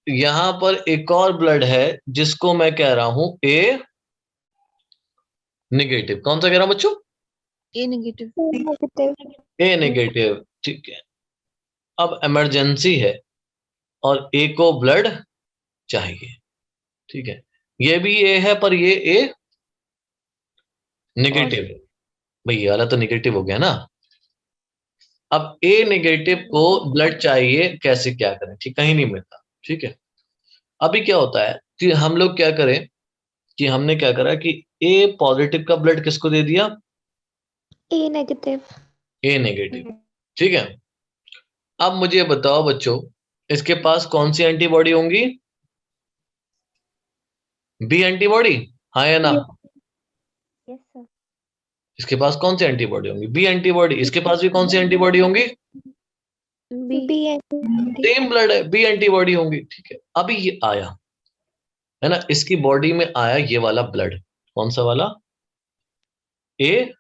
यहां पर एक और ब्लड है जिसको मैं कह रहा हूं ए नेगेटिव. कौन सा कह रहा हूं बच्चों? A negative. Negative. A negative. ठीक है. अब इमरजेंसी है और ए को ब्लड चाहिए, ठीक है, ये भी ए है पर ये ए नेगेटिव है, भाई ये वाला तो नेगेटिव हो गया ना। अब ए नेगेटिव को ब्लड चाहिए, कैसे क्या करें, ठीक, कहीं नहीं मिलता, ठीक है। अभी क्या होता है कि हम लोग क्या करें कि हमने क्या करा कि ए पॉजिटिव का ब्लड किसको दे दिया, ए नेगेटिव। ए नेगेटिव, ठीक है। अब मुझे बताओ बच्चों, इसके पास कौन सी एंटीबॉडी होंगी, बी एंटीबॉडी, हाँ या ना, यस सर। इसके पास कौन सी एंटीबॉडी होंगी, बी एंटीबॉडी, इसके पास भी कौन सी एंटीबॉडी होंगी, बी सेम ब्लड है, बी एंटीबॉडी होंगी, ठीक है। अभी ये आया है ना, इसकी बॉडी में आया ये वाला ब्लड, कौन सा वाला, ए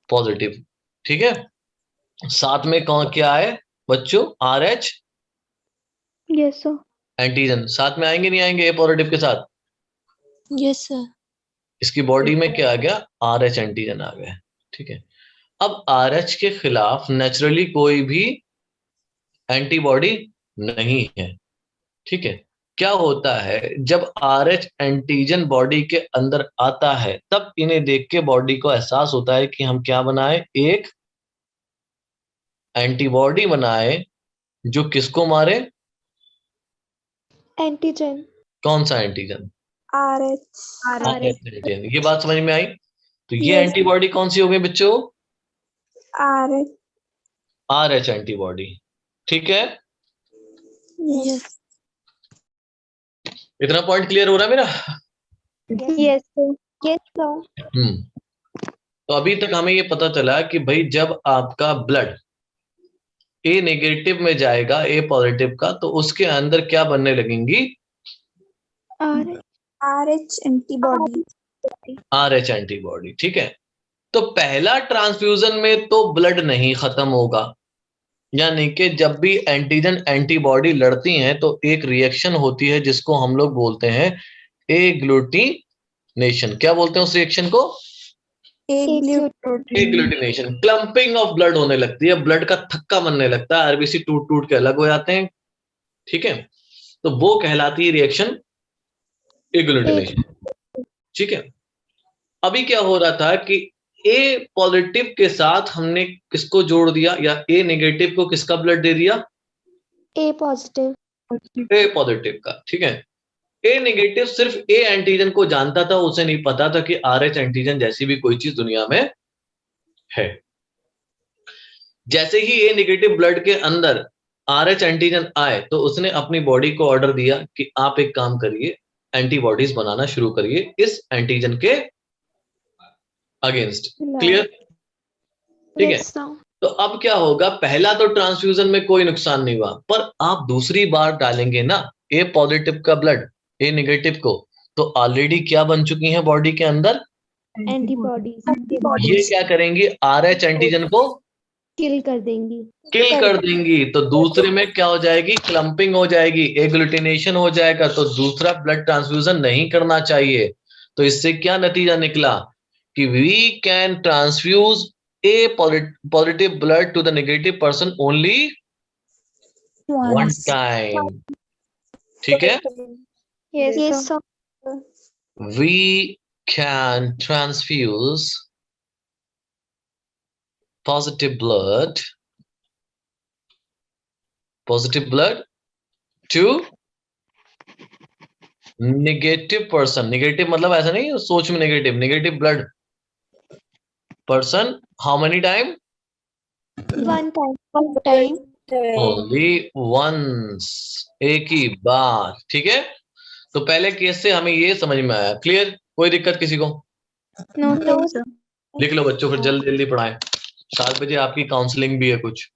पॉजिटिव, ठीक है। साथ में कौन क्या है बच्चों, R H yes sir. Antigen, साथ में आएंगे नहीं आएंगे ए पॉजिटिव के साथ, यस सर। इसकी बॉडी में क्या आ गया, आर एच एंटीजन आ गया, ठीक है। अब आर एच के खिलाफ नेचुरली कोई भी एंटीबॉडी नहीं है, ठीक है। क्या होता है जब आर एच एंटीजन बॉडी के अंदर आता है तब इन्हें देख के बॉडी को एहसास होता है कि हम क्या बनाए, एक एंटीबॉडी बनाए जो किसको मारे, एंटीजन। कौन सा एंटीजन, आरएच। एंटीजन, ये बात समझ में आई। तो ये Yes. एंटीबॉडी कौन सी हो गई बच्चों, आरएच। आर एच एंटीबॉडी, ठीक है। यस। इतना पॉइंट क्लियर हो रहा है मेरा, यस सर। Yes sir. तो अभी तक हमें ये पता चला कि भाई जब आपका ब्लड ए नेगेटिव में जाएगा ए पॉजिटिव का, तो उसके अंदर क्या बनने लगेंगी, RH antibody. R H antibody, ठीक है। तो पहला ट्रांसफ्यूजन में तो ब्लड नहीं खत्म होगा, यानी कि जब भी एंटीजन एंटीबॉडी लड़ती हैं तो एक रिएक्शन होती है जिसको हम लोग बोलते हैं एग्लूटिनेशन। क्या बोलते हैं उस रिएक्शन को, एग्लूटिनेशन। क्लम्पिंग ऑफ ब्लड होने लगती है, ब्लड का थक्का बनने लगता है, आरबीसी टूट टूट के अलग हो जाते हैं, ठीक है। तो वो कहलाती है रिएक्शन एग्लूटिनेशन, ठीक है। अभी क्या हो रहा था कि ए पॉजिटिव के साथ हमने किसको जोड़ दिया, या ए नेगेटिव को किसका ब्लड दे दिया, ए पॉजिटिव। ए पॉजिटिव का, ठीक है। ए नेगेटिव सिर्फ ए एंटीजन को जानता था, उसे नहीं पता था कि आर एच एंटीजन जैसी भी कोई चीज दुनिया में है। जैसे ही ए नेगेटिव ब्लड के अंदर आर एच एंटीजन आए तो उसने अपनी बॉडी को ऑर्डर दिया कि आप एक काम करिए, एंटीबॉडीज बनाना शुरू करिए इस एंटीजन के अगेंस्ट, क्लियर, ठीक है। तो अब क्या होगा, पहला तो ट्रांसफ्यूजन में कोई नुकसान नहीं हुआ, पर आप दूसरी बार डालेंगे ना ए पॉजिटिव का ब्लड ए नेगेटिव को, तो ऑलरेडी क्या बन चुकी हैं बॉडी के अंदर, एंटीबॉडीज। ये क्या करेंगी, आर एच एंटीजन को किल कर देंगी। किल कर देंगी, तो दूसरे में क्या हो जाएगी, क्लम्पिंग हो जाएगी, एग्लूटिनेशन हो जाएगा, तो दूसरा ब्लड ट्रांसफ्यूजन नहीं करना चाहिए। तो इससे क्या नतीजा निकला कि we can transfuse a positive blood to the negative person only one time, ठीक है। Yes sir. We can transfuse positive blood to negative person. Negative मतलब ऐसा नहीं सोच में negative blood person how many time, one time. only once, एक ही बार, ठीक है। तो पहले केस से हमें ये समझ में आया, क्लियर, कोई दिक्कत किसी को, नो सर। लिख लो बच्चों, फिर जल्दी जल्दी पढ़ाएं, 7 बजे आपकी काउंसलिंग भी है कुछ।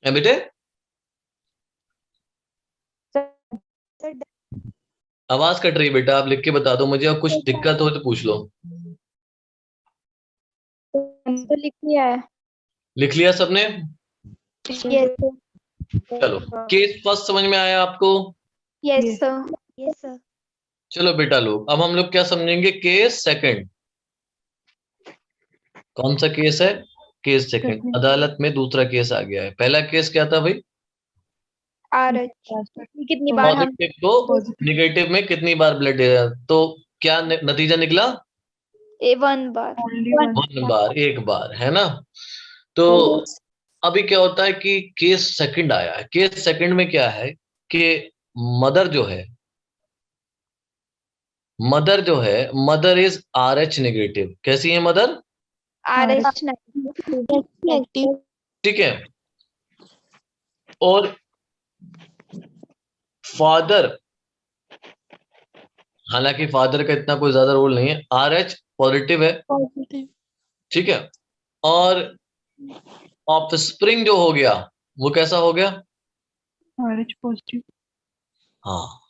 बेटे आवाज कट रही बेटा, आप लिख के बता दो मुझे, और कुछ दिक्कत हो तो पूछ लो। तो लिख लिया है। लिख लिया सबने, यस चलो। केस फर्स्ट समझ में आया आपको, यस सर। Yes sir. चलो बेटा लोग, अब हम लोग क्या समझेंगे? Case second. कौन सा केस है? Case second. अदालत में दूसरा केस आ गया है। पहला केस क्या था भाई? कितनी बार हम पॉजिटिव को निगेटिव में कितनी बार ब्लड दिया, तो क्या नतीजा निकला? 1 बार। 1 बार, 1 बार, है ना? तो अभी क्या होता है कि केस सेकंड आया है। केस सेकंड में क्या है कि मदर जो है मदर इज RH नेगेटिव। कैसी है मदर? RH negative. ठीक है। और फादर, हालांकि फादर का इतना कोई ज्यादा रोल नहीं है, RH पॉजिटिव है। पॉजिटिव। ठीक है। और ऑफस्प्रिंग जो हो गया वो कैसा हो गया? RH positive. हाँ,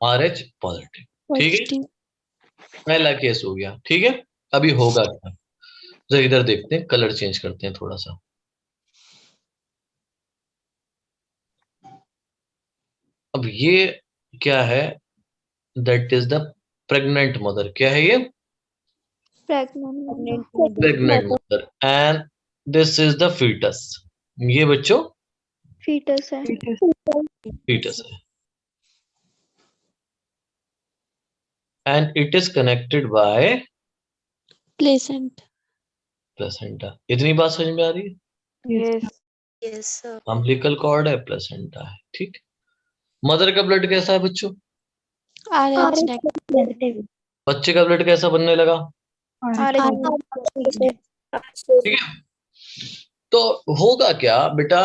RH पॉजिटिव। ठीक है, पहला केस हो गया। ठीक है, अभी होगा क्या? जरा इधर देखते हैं, कलर चेंज करते हैं थोड़ा सा। अब ये क्या है? That is the pregnant mother. क्या है ये? Pregnant mother. And this is the foetus. ये बच्चों फीटस है। फीटस है। And it is connected by placenta. इतनी बात समझ में आ रही है? Yes sir. अम्बिलिकल कॉर्ड है, प्लेसेंटा है। ठीक। मदर का ब्लड कैसा है बच्चों? RH negative. बच्चे का ब्लड कैसा बनने लगा? RH ठीक है। तो होगा क्या बेटा?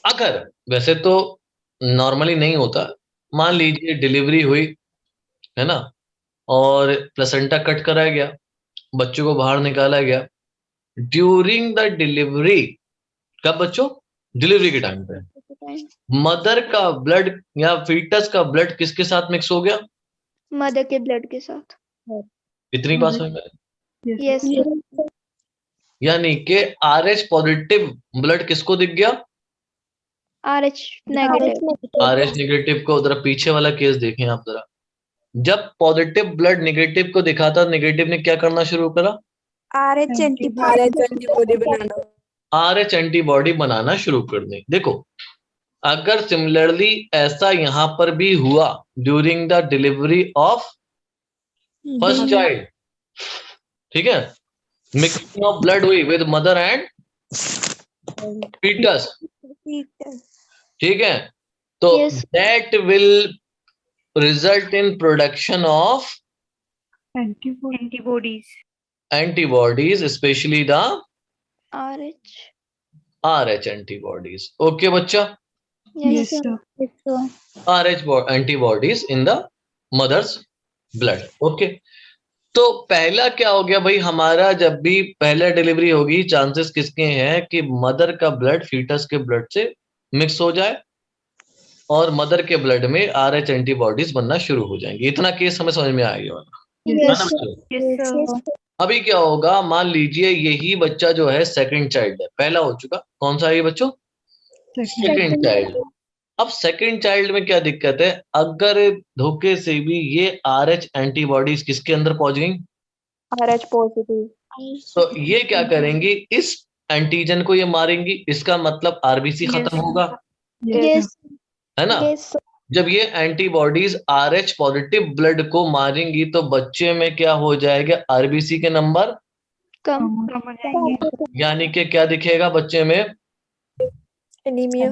अगर, वैसे तो नॉर्मली नहीं होता, मान लीजिए डिलीवरी हुई, है ना, और प्लेसेंटा कट कराया गया, बच्चों को बाहर निकाला गया। ड्यूरिंग द डिलीवरी, कब बच्चों? डिलीवरी के टाइम पे मदर का ब्लड या फीटस का ब्लड किसके साथ मिक्स हो गया? मदर के ब्लड के साथ। इतनी बात समझ में आई? यस यानी कि RH पॉजिटिव ब्लड किसको दिख गया? RH negative. RH नेगेटिव को। जरा पीछे वाला केस देखें आप जरा। जब पॉजिटिव ब्लड नेगेटिव को दिखा था, नेगेटिव ने क्या करना शुरू करा? RH एंटीबॉडी बनाना। RH एंटीबॉडी बनाना शुरू कर दी। देखो, अगर सिमिलरली ऐसा यहां पर भी हुआ during the delivery of first child, ठीक है, मिक्सिंग ऑफ ब्लड हुई विद मदर एंड फीटस, ठीक है, तो Yes. That will result in production of antibodies, especially the RH antibodies. Okay बच्चा? Yes sir. RH antibodies in the mother's blood. Okay, तो पहला क्या हो गया भाई हमारा? जब भी पहला डिलीवरी होगी, चांसेस किसके हैं कि मदर का ब्लड फीटस के ब्लड से मिक्स हो जाए और मदर के ब्लड में RH एंटीबॉडीज बनना शुरू हो जाएंगी। इतना केस हमें समझ में आ गया होगा, है ना बच्चों? अभी क्या होगा? मान लीजिए यही बच्चा जो है सेकंड चाइल्ड है, पहला हो चुका, कौन सा है ये बच्चों? Second child. अब सेकंड चाइल्ड में क्या दिक्कत है? अगर धोखे से भी ये RH एंटीबॉडीज किसके अंदर पहुंच गई, RH पॉजिटिव, तो ये क्या करेंगी? इस एंटीजन को ये मारेंगी। इसका मतलब RBC खत्म होगा, यस है ना? जब ये एंटीबॉडीज RH पॉजिटिव ब्लड को मारेंगी तो बच्चे में क्या हो जाएगा? RBC के नंबर, कम। यानी कि क्या दिखेगा बच्चे में? एनीमिया।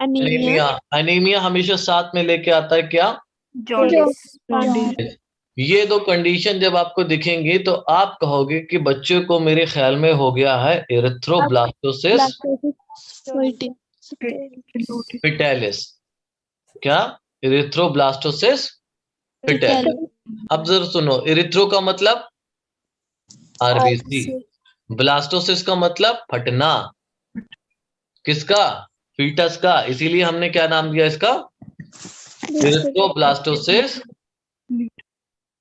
एनीमिया। एनीमिया हमेशा साथ में लेके आता है क्या? जॉन्डिस। ये दो कंडीशन जब आपको दिखेंगी तो आप कहोगे कि बच्चे को मेरे ख्याल में हो गया है एरिथ्रोब्लास्टोसिस पिटैलिस। क्या? एरिथ्रोब्लास्टोसिस पिटैलिस। अब जरा सुनो, एरिथ्रो का मतलब RBC, ब्लास्टोसिस का मतलब फटना, किसका? फीटस का। इसीलिए हमने क्या नाम दिया इसका? Erythroblastosis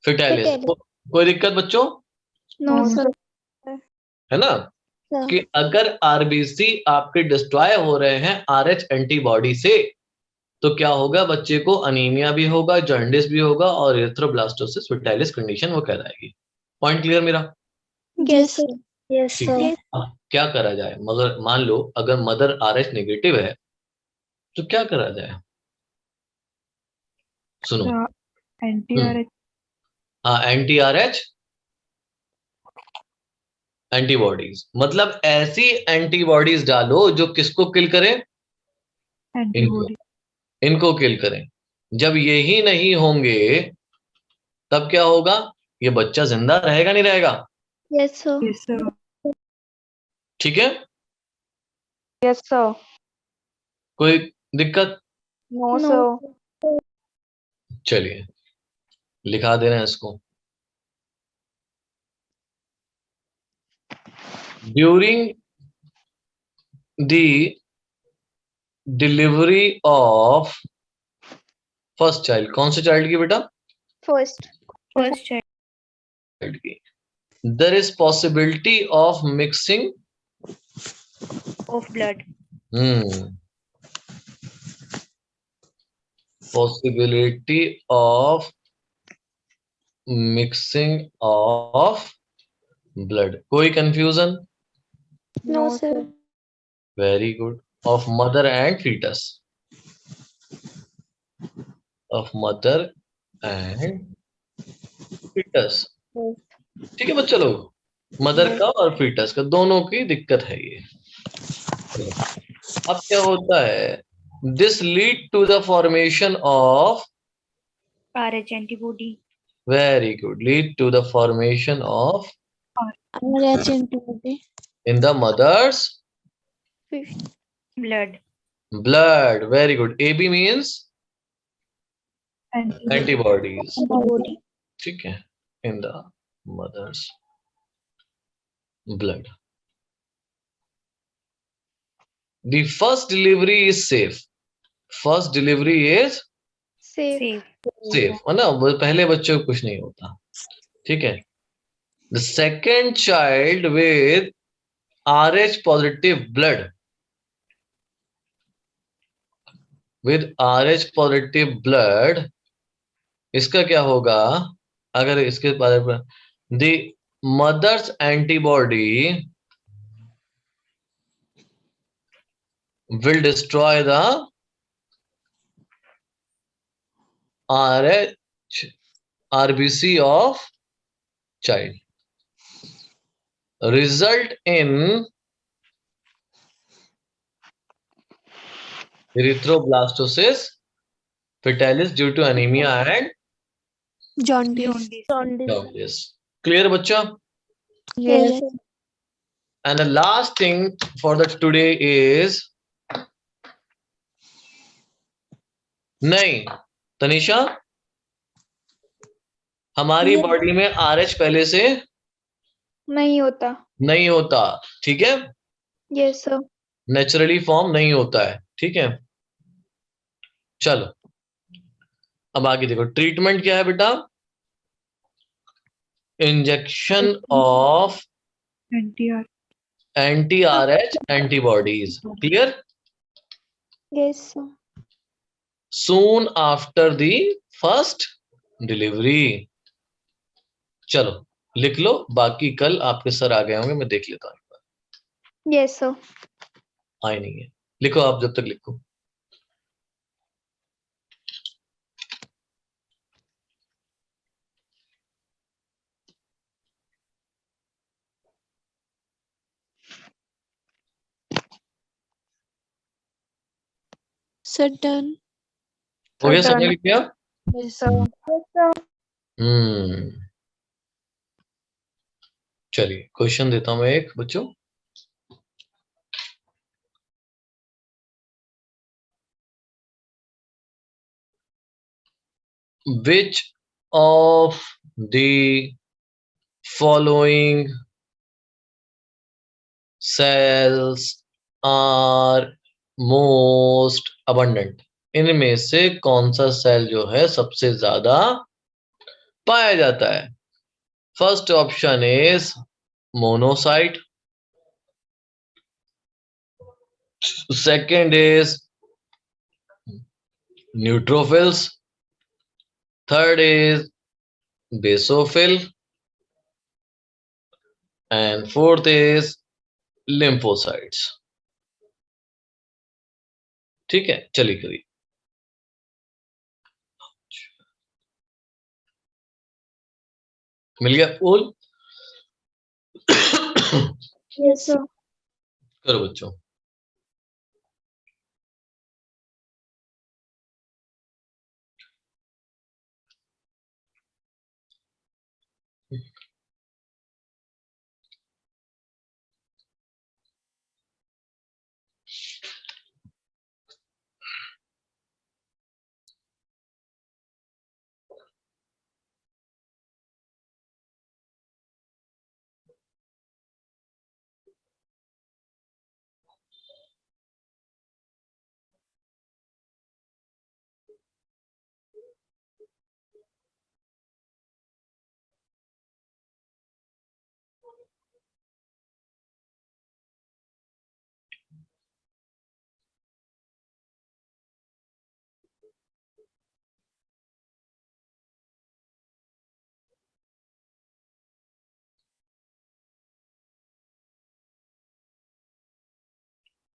fetalis. कोई दिक्कत बच्चों? No sir. है ना, कि अगर RBC आपके डिस्ट्रॉय हो रहे हैं RH एंटीबॉडी से, तो क्या होगा, बच्चे को अनीमिया भी होगा, जॉन्डिस भी होगा और एरिथ्रोब्लास्टोसिस फर्टाइलिस कंडीशन वो कहलाएगी। पॉइंट क्लियर मेरा? Yes sir. Yes, ठीक sir. है। अब क्या करा जाए, मगर मान लो अगर मदर RH नेगेटिव है तो क्या करा जाए? सुनो, anti-RH हाँ, anti-RH एंटीबॉडीज, मतलब ऐसी एंटीबॉडीज डालो जो किसको किल करें? इनको, antibody. इनको किल करें। जब यही नहीं होंगे तब क्या होगा? ये बच्चा जिंदा रहेगा नहीं रहेगा? Yes sir. Yes, sir. ठीक है, Yes, sir. कोई दिक्कत? No, No. sir. चलिए लिखा दे रहे हैं इसको। During the delivery of first child, कौन से चाइल्ड की बेटा? First. First child. चाइल्ड की, देयर इज पॉसिबिलिटी ऑफ मिक्सिंग Of blood. possibility of mixing of blood, कोई confusion? No, sir. Very good. Of mother and fetus, of mother and fetus। ठीक है बच्चा लोग, मदर का और फीटस का दोनों की दिक्कत है ये। अब क्या होता है, this lead to the formation of, RH antibody. Very good, lead to the formation of RH antibody. In the mother's Blood. blood, very good। AB means Antibody. antibodies, Antibody. ठीक है, in the mother's blood। The first delivery is safe, first delivery is Safe. Safe. safe, है ना, वो पहले बच्चे को कुछ नहीं होता, ठीक है। The second child with RH positive blood, with RH positive blood, इसका क्या होगा? अगर इसके बारे में, the mother's antibody will destroy the RH RBC of child, result in erythroblastosis fetalis due to anemia and Jaundice. jaundice। Clear बच्चा? Yes. And the last thing for the today is, नहीं तनिषा, हमारी Yes. बॉडी में RH पहले से नहीं होता। नहीं होता, ठीक है, Yes, sir. नेचुरली फॉर्म नहीं होता है, ठीक है। चलो अब आगे देखो, ट्रीटमेंट क्या है बेटा? Injection of Anti-RH. anti-RH antibodies, clear? Yes, sir. Soon after the first delivery। चलो लिख लो, बाकी कल आपके सर आ गए होंगे, मैं देख लेता हूँ। Yes, sir. आए नहीं है, लिखो आप जब तक लिखो। Sir done. हो गया, Sir, सबने लिख लिया? Yes. Sir. Yes, sir. चलिए क्वेश्चन देता हूं मैं एक बच्चों। Which of the following cells are most abundant? इनमें से कौन सा सेल जो है सबसे ज्यादा पाया जाता है? First option is monocyte, second is neutrophils. Third is basophil. And fourth is lymphocytes. ठीक है, चलिए करिए। मिल गया पोल? Yes, sir. करो बच्चों।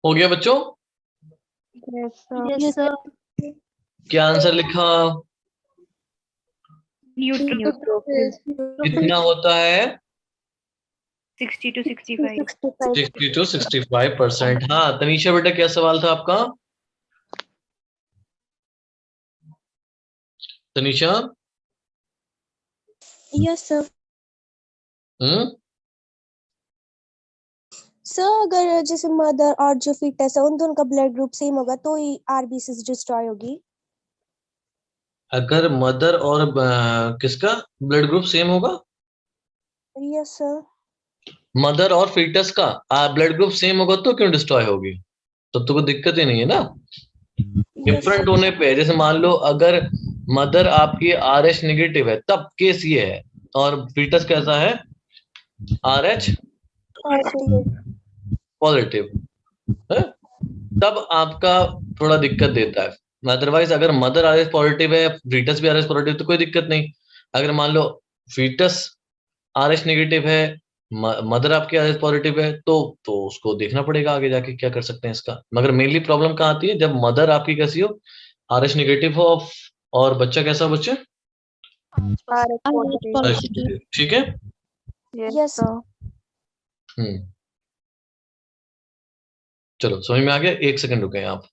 हो गया बच्चों? Yes, sir. Yes, sir. क्या आंसर लिखा? Neutrophils. कितना होता है? 60 to 65. 60 to 65%। हाँ, तनीषा बेटा क्या सवाल था आपका? तनीषा? Yes sir. सर अगर जैसे मदर और जो फीटस है उन दोनों का ब्लड ग्रुप सेम होगा तो ही आरबीसी डिस्ट्रॉय होगी। अगर मदर और किसका ब्लड ग्रुप सेम होगा? Yes sir. मदर और फीटस का ब्लड ग्रुप सेम होगा तो क्यों डिस्ट्रॉय होगी? तब तो कोई दिक्कत ही नहीं है ना। डिफरेंट होने पे, जैसे मान लो अगर मदर आपकी RH नेगेटिव है तब केस ये है, और फीटस कैसा है? RH पॉजिटिव है, तब आपका थोड़ा दिक्कत देता है। अदरवाइज अगर मदर RH पॉजिटिव है, फीटस भी RH पॉजिटिव, तो कोई दिक्कत नहीं। अगर मान लो फीटस RH नेगेटिव है, मदर आपकी RH पॉजिटिव है, तो उसको देखना पड़ेगा आगे जाके क्या कर सकते हैं इसका। मगर मेनली प्रॉब्लम कहाँ आती है? जब मदर आपकी कैसी हो, RH नेगेटिव हो, और बच्चा कैसा हो? बच्चे ठीक है। Yes, sir. चलो समझ में आ गया? 1 सेकंड रुके आप।